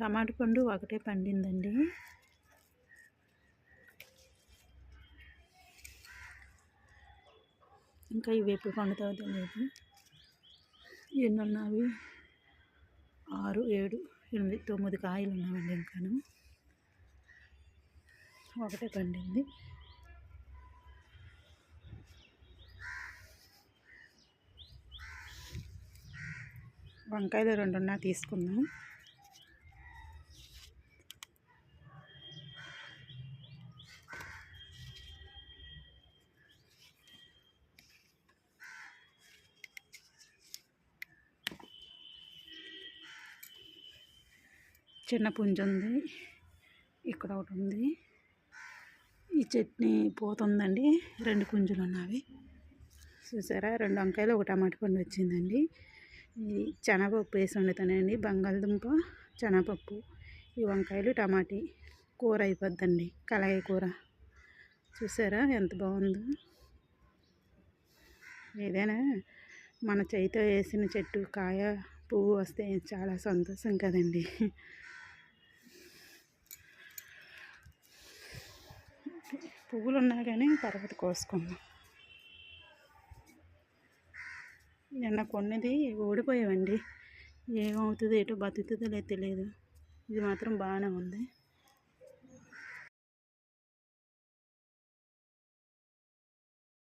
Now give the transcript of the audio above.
టమాటా పండు ఒకటే పండిందండి. ఇంకా ఇవి ఎప్పుడు పండుతాయో తెలియదు. ఎన్ని ఉన్నవి? 6, 7, 8, 9 కాయలు ఉన్నామండి. ఇంకాను ఒకటే పండింది. వంకాయలు 2 తీసుకుందాం. చిన్న పుంజు ఉంది, ఇక్కడ ఒకటి ఉంది. ఈ చట్నీ పోతుందండి. 2 పుంజులు ఉన్నవి చూసారా. 2 వంకాయలు, 1 టమాటా పండు వచ్చిందండి. ఇది శనగపప్పు వేసి వండుతానండి. బంగాళదుంప, శనగపప్పు, ఈ వంకాయలు, టమాటీ కూర అయిపోద్దండి. కలాయి కూర చూసారా ఎంత బాగుందో. ఏదైనా మన చేతితో వేసిన చెట్టు కాయ పువ్వు వస్తే చాలా సంతోషం కదండి. పువ్వులు ఉన్నా కానీ తర్వాత కోసుకుందాం. నిన్న కొన్నది ఓడిపోయామండి. ఏమవుతుందో ఏటో బతుకుతుందో లేదో తెలియదు. ఇది మాత్రం బాగానే ఉంది.